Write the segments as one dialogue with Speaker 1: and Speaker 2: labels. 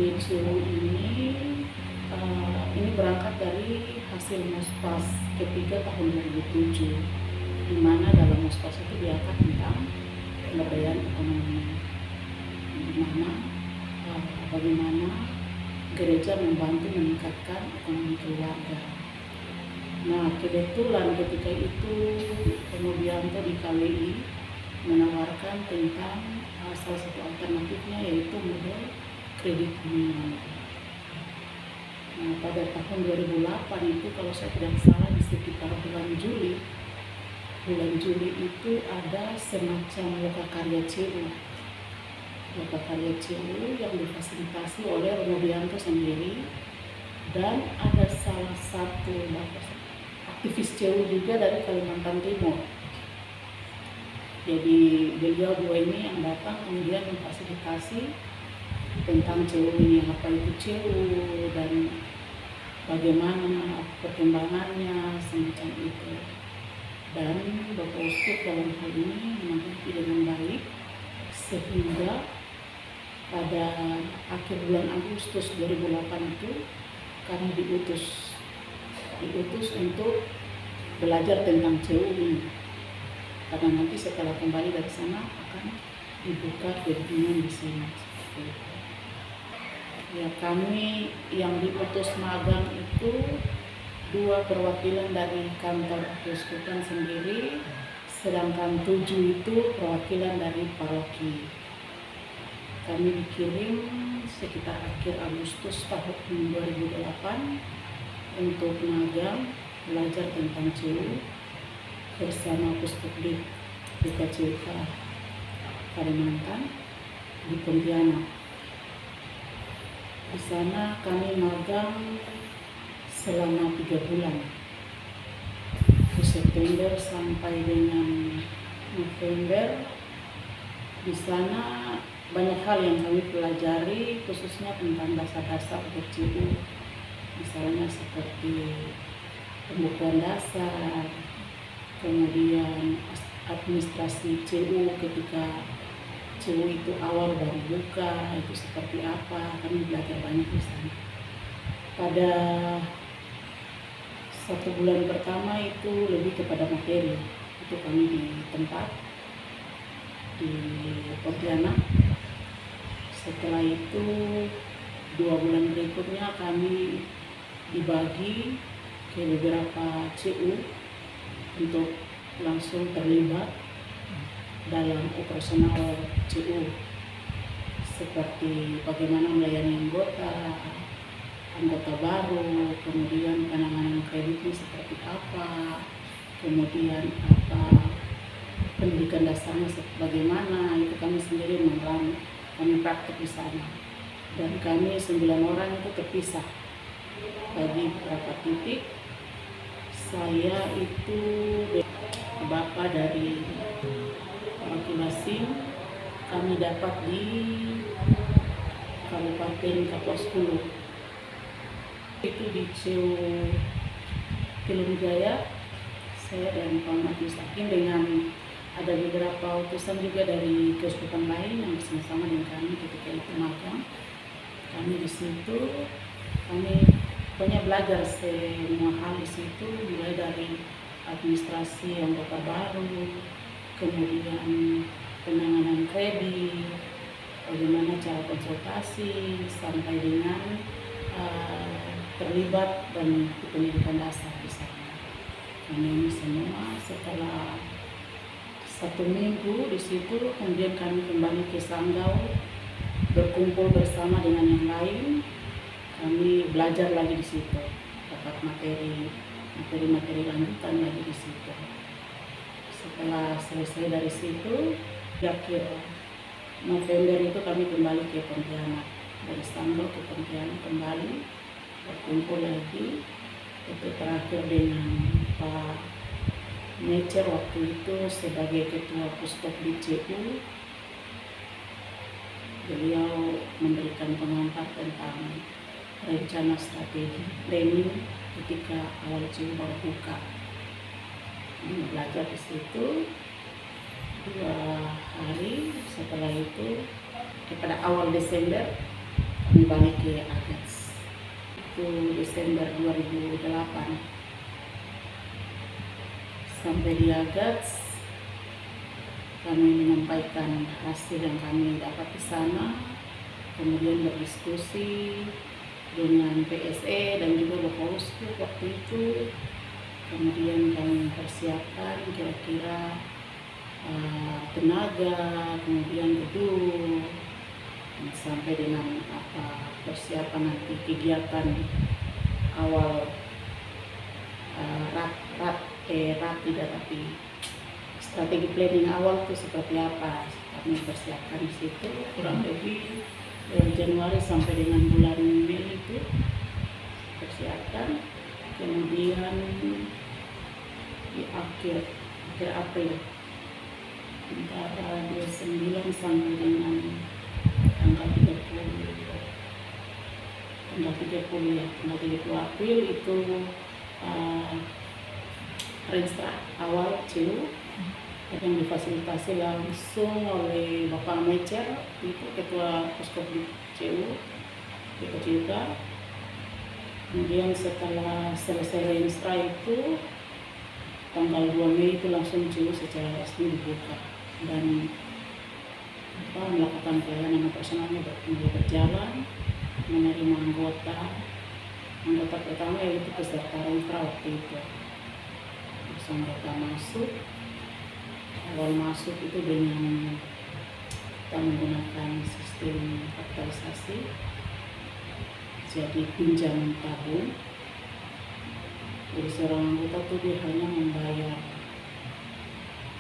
Speaker 1: BCU ini berangkat dari hasil Muspas ketiga tahun 2007, di mana dalam Muspas itu diangkat tentang pemberdayaan ekonomi, di mana bagaimana gereja membantu meningkatkan ekonomi keluarga. Nah, kebetulan ketika itu Novianto di KWI menawarkan tentang salah satu alternatifnya, yaitu model kredit hunian. Nah, pada tahun 2008 itu, kalau saya tidak salah, di sekitar bulan Juli itu ada semacam lokakarya CU yang difasilitasi oleh Novianto sendiri, dan ada salah satu aktivis CU juga dari Kalimantan Timur. Jadi beliau dua ini yang datang kemudian memfasilitasi tentang CU ini, apa itu CU dan bagaimana perkembangannya, semacam itu. Dan Bapak Uskup dalam hal ini menanggapi dengan baik, sehingga pada akhir bulan Agustus 2008 itu kami diutus untuk belajar tentang CU ini, karena nanti setelah kembali dari sana akan dibuka kegiatan di sini. Ya, kami yang diutus magang itu 2 perwakilan dari kantor keuskupan sendiri, sedangkan 7 itu perwakilan dari paroki. Kami dikirim sekitar akhir Agustus tahun 2008 untuk magang belajar tentang CU bersama Uskup di KCK Kalimantan di Pontianak. Di sana kami magang selama 3 bulan, di September sampai dengan November. Di sana banyak hal yang kami pelajari, khususnya tentang dasar-dasar CU, misalnya seperti pembukuan dasar, kemudian administrasi CU ketika CU itu awal baru buka, itu seperti apa, kami belajar banyak di sana. Pada 1 bulan pertama itu lebih kepada materi, itu kami di tempat di Pontianak. Setelah itu 2 bulan berikutnya kami dibagi ke beberapa CU untuk langsung terlibat dalam operasional CU, seperti bagaimana melayani anggota baru, kemudian penanganan kreditnya seperti apa, kemudian pendidikan dasarnya bagaimana, itu kami sendiri mengalami, kami praktek di sana. Dan kami 9 orang itu terpisah bagi beberapa titik. Saya itu Bapak dari Makimasin, kami dapat di Kabupaten Kapuas Hulu. Itu di CU Pilunjaya, saya dan Pak Matius Hakim dengan ada beberapa utusan juga dari keuskupan lain yang bersama-sama dengan kami ketika itu magang. Kami di situ, kami banyak belajar semua hal di situ, mulai dari administrasi anggota baru, kemudian penanganan kredit, bagaimana cara konsultasi, sampai dengan terlibat dan pendidikan dasar di sana. Kami semua setelah 1 minggu di situ, kemudian kami kembali ke Sanggau, berkumpul bersama dengan yang lain. Kami belajar lagi di situ, dapat materi lanjutan lagi di situ. Setelah selesai dari situ, di akhir November itu kami kembali ke Pontianak, dari Sanggau ke Pontianak kembali, berkumpul lagi. Itu terakhir dengan Pak Necer waktu itu sebagai ketua Uskup di CU. Beliau memberikan pengantar tentang rencana strategi planning ketika awal CU baru buka. Kami belajar di situ 2 hari. Setelah itu pada awal Desember kami balik ke Agats. Itu Desember 2008. Sampai di Agats, kami menyampaikan hasil yang kami dapat di sana, kemudian berdiskusi dengan PSE dan juga Bapak Uskup waktu itu. Kemudian kami persiapkan kira-kira tenaga, kemudian gedung, sampai dengan persiapan nanti kegiatan awal tidak, tapi strategi planning awal itu seperti apa kami persiapkan di situ kurang lebih dari Januari sampai dengan bulan Mei itu persiapkan. Kemudian di akhir April antara 29 sampai dengan tanggal 30 April itu renstra awal CEU yang difasilitasi langsung oleh Bapak Mecer, itu Ketua Puskopdi CEU, Pak Cika. Kemudian setelah selesai renstra itu tanggal 2 Mei itu langsung CEU secara resmi dibuka dan melakukan pelayanan operasionalnya berjalan, menerima anggota pertama yaitu peserta renstra waktu itu. Mereka masuk, awal masuk itu dengan kita menggunakan sistem kapitalisasi, jadi pinjam tabung. Jadi seorang anggota itu dia hanya membayar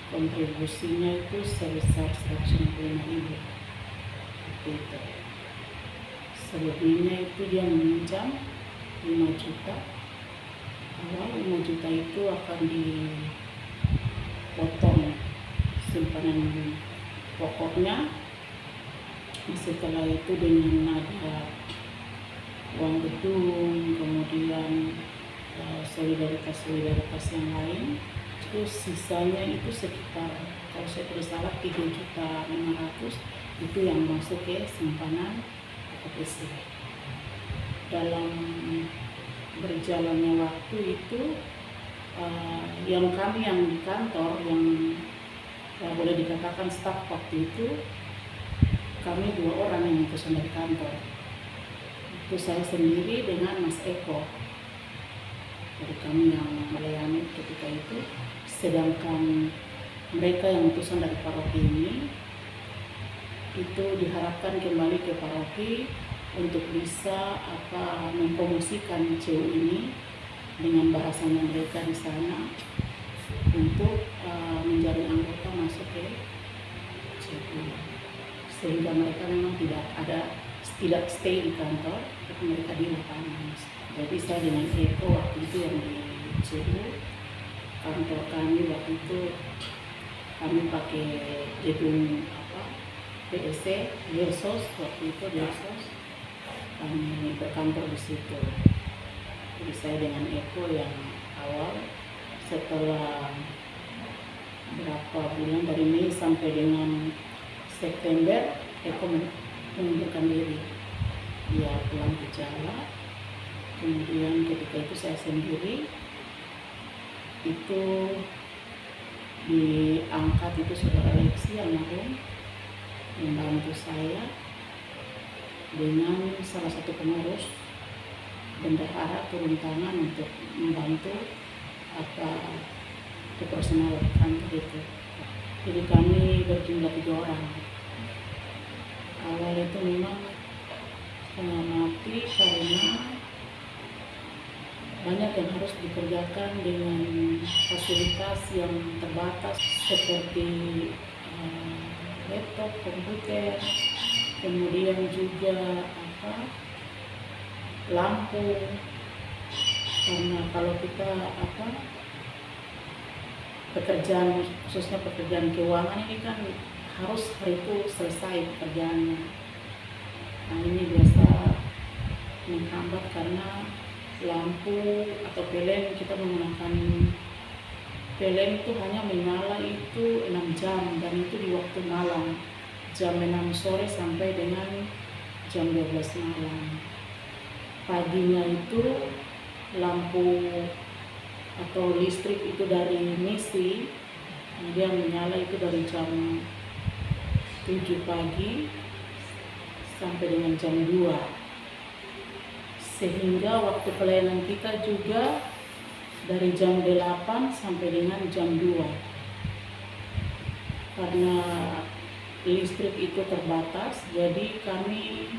Speaker 1: kontribusinya itu sebesar 165.000 itu. Selebihnya itu dia meminjam 5 juta. Awal 5 juta itu akan dipotong simpanan pokoknya. Setelah itu dengan ada uang gedung, kemudian solidaritas yang lain, terus sisanya itu sekitar, kalau saya tidak salah, 3.500.000 itu yang masuk ke simpanan OPC. Dalam berjalannya waktu itu yang kami yang di kantor yang boleh dikatakan staf waktu itu, kami 2 orang yang utusan dari kantor. Itu saya sendiri dengan Mas Eko, jadi kami yang melayani ketika itu. Sedangkan mereka yang utusan dari paroki ini itu diharapkan kembali ke paroki untuk bisa mempromosikan CEU ini dengan bahasanya mereka di sana untuk menjadi anggota masuk ke CEU, sehingga mereka memang tidak stay di kantor, tapi mereka di lapangan. Jadi saya dengan Eko waktu itu yang di CEU, kantor kami waktu itu kami pakai gedung PSC Yesus, waktu itu Yesus, kami berkantor di situ. Jadi saya dengan Eko yang awal, setelah berapa bulan dari Mei sampai dengan September, Eko mengundurkan diri, dia pulang ke Jawa. Kemudian ketika itu saya sendiri itu diangkat itu saudara Lexi almarhum membantu saya dengan salah satu pengurus bendahara turun tangan untuk membantu operasional kantor itu. Jadi kami berjumlah 3 orang. Awal itu memang setengah mati karena banyak yang harus dikerjakan dengan fasilitas yang terbatas seperti laptop, komputer, kemudian juga lampu. Karena kalau kita pekerjaan, khususnya pekerjaan keuangan ini kan harus hari itu selesai pekerjaannya. Nah ini biasa menghambat karena lampu atau PLN, kita menggunakan PLN itu hanya menyala itu 6 jam dan itu di waktu malam, jam 6 sore sampai dengan jam 12 malam. Paginya itu lampu atau listrik itu dari misi dia menyala itu dari jam 7 pagi sampai dengan jam 2, sehingga waktu pelayanan kita juga dari jam 8 sampai dengan jam 2. Karena listrik itu terbatas, jadi kami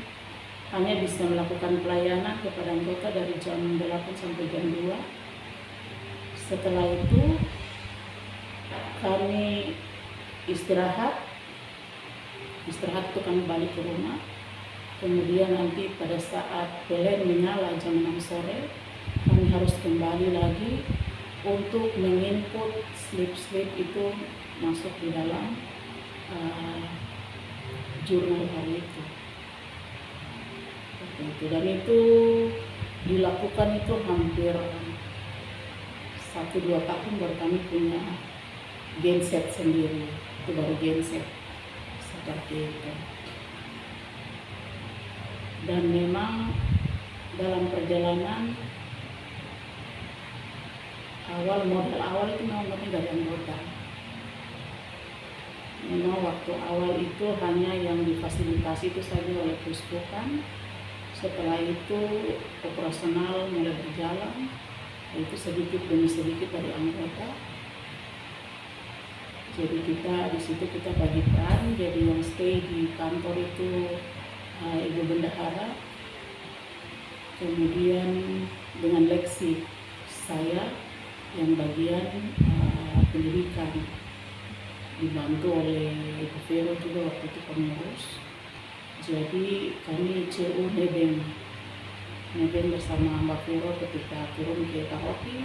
Speaker 1: hanya bisa melakukan pelayanan kepada anggota dari jam 8 sampai jam 2. Setelah itu kami istirahat itu kami balik ke rumah. Kemudian nanti pada saat PLN menyala jam 6 sore, kami harus kembali lagi untuk menginput slip-slip itu masuk di dalam jurnal hari itu. Dan itu dilakukan itu hampir 1-2 tahun baru kami punya genset sendiri. Itu baru genset seperti itu. Dan memang dalam perjalanan modal awal itu memang dari anggota. Memang waktu awal itu hanya yang difasilitasi itu saja oleh Puspokan. Setelah itu operasional mulai berjalan, itu sedikit demi sedikit dari anggota. Jadi di situ kita bagi peran. Jadi yang stay di kantor itu Ibu Bendahara, kemudian dengan Lexi saya yang bagian pendidikan, dibantu oleh Ibu Vero juga waktu itu pengurus. Jadi kami CU Nebeng bersama Mbak Vero ketika turun ke Tahoki,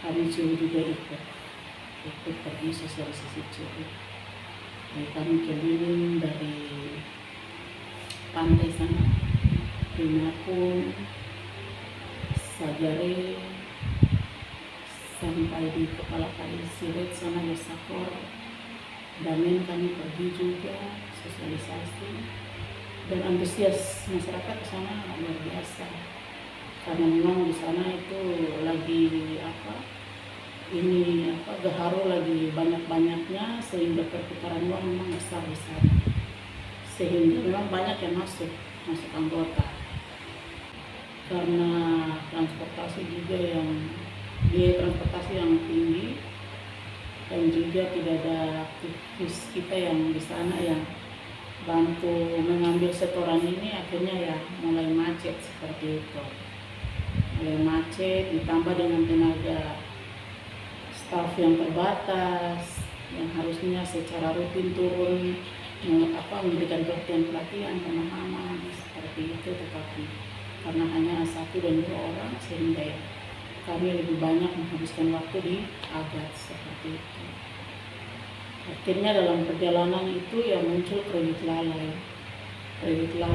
Speaker 1: kami CU juga ikut pergi sosialisasi CU. Jadi kami keliling dari pantai sana, Pinakun, Sajare, sampai di Kepala Kali Siret sana Yesakor. Damen kami pergi juga sosialisasi. Dan antusias masyarakat di sana luar biasa, karena memang di sana itu lagi gaharu lagi banyak-banyaknya, sehingga perputaran uang memang besar, sehingga memang banyak yang masuk anggota. Karena transportasi juga biaya transportasi yang tinggi, dan juga tidak ada aktivis kita yang di sana yang bantu mengambil setoran ini, akhirnya ya mulai macet seperti itu. Mulai macet ditambah dengan tenaga staf yang terbatas, yang harusnya secara rutin turun memberikan pelatihan pemahaman seperti itu, tetapi karena hanya 1 dan 2 orang, sehingga ya kami lebih banyak menghabiskan waktu di agat seperti itu. Akhirnya dalam perjalanan itu ya muncul kredit lalai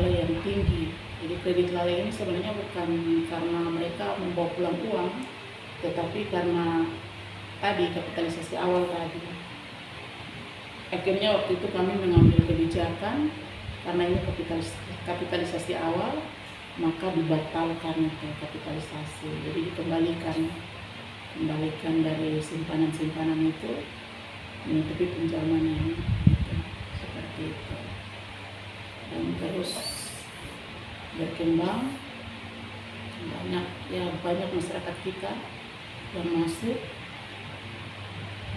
Speaker 1: yang tinggi. Jadi kredit lalai ini sebenarnya bukan karena mereka membawa pulang uang, tetapi karena tadi kapitalisasi awal tadi. Akhirnya waktu itu kami mengambil kebijakan, karena ini kapitalisasi awal, maka dibatalkan itu kapitalisasi. Jadi dikembalikan dari simpanan itu menutupi pinjamannya gitu, seperti itu. Dan terus berkembang, banyak masyarakat kita yang masuk,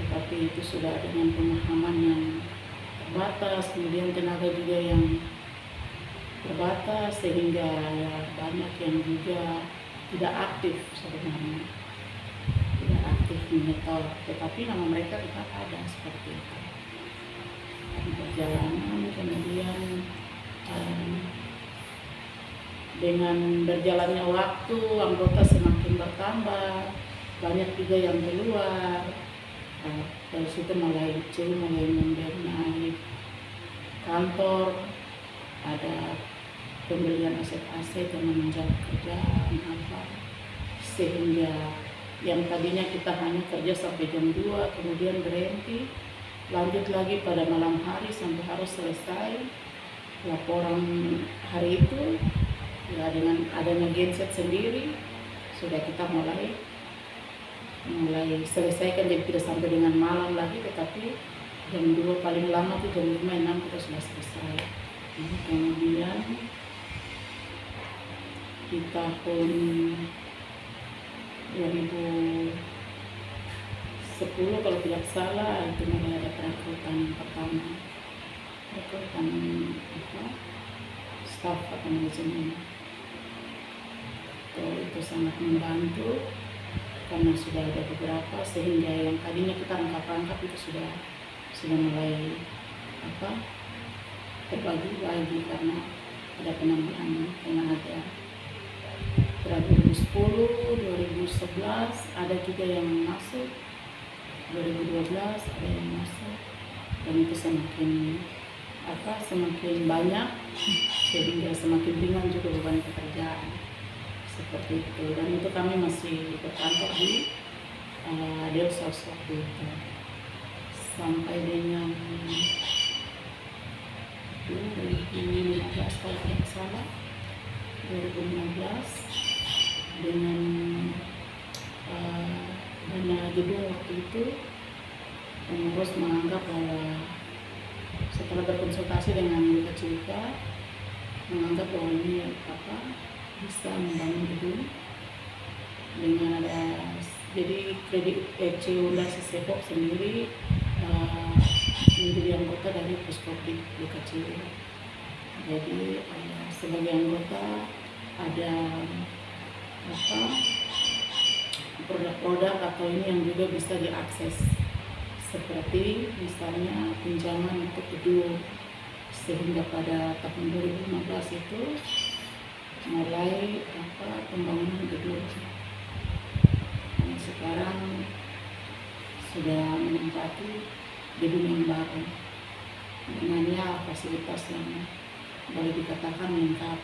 Speaker 1: tetapi itu sudah dengan pemahaman yang terbatas, kemudian tenaga juga yang terbatas, sehingga ya banyak yang juga tidak aktif sebenarnya, tidak aktif menyetor, tetapi nama mereka tetap ada seperti itu. Dan perjalanan kemudian dengan berjalannya waktu, anggota semakin bertambah, banyak juga yang keluar. Dari situ mulai membenahi kantor, ada pembelian aset-aset yang menunjang kerjaan sehingga yang tadinya kita hanya kerja sampai jam 2, kemudian berhenti, lanjut lagi pada malam hari sampai harus selesai. laporan hari itu ya, dengan adanya genset sendiri sudah kita mulai selesaikan, jadi tidak sampai dengan malam lagi, tetapi jam 2 paling lama itu jam 5, 6 kita sudah selesai. Kemudian di tahun 2010 kalau tidak salah itu mulai ada perekrutan pertama, perekrutan staf atau manajemen. Itu sangat membantu karena sudah ada beberapa, sehingga yang tadinya kita rangkap itu sudah mulai terbagi-bagi karena ada penambahan tenaga. 2010, 2011 ada juga yang masuk, 2012 ada yang masuk, dan itu semakin banyak sehingga semakin ringan juga beban pekerjaan seperti itu. Dan itu kami masih berkantor di Delsos waktu itu sampai dengan 2015 kalau tidak salah, 2015 dengan dana gedung waktu itu. Pengurus menganggap bahwa setelah berkonsultasi dengan BKCK menganggap bahwa ini bisa membangun gedung dengan ada, jadi kredit Ciunda Sisepok sendiri menjadi anggota dari Puskopdik BKCK. Jadi sebagai anggota ada produk-produk atau ini yang juga bisa diakses, seperti misalnya pinjaman untuk gedung, sehingga pada tahun 2015 itu mulai pembangunan gedung. Dan sekarang sudah menempati gedung yang baru dengan fasilitas yang boleh dikatakan lengkap.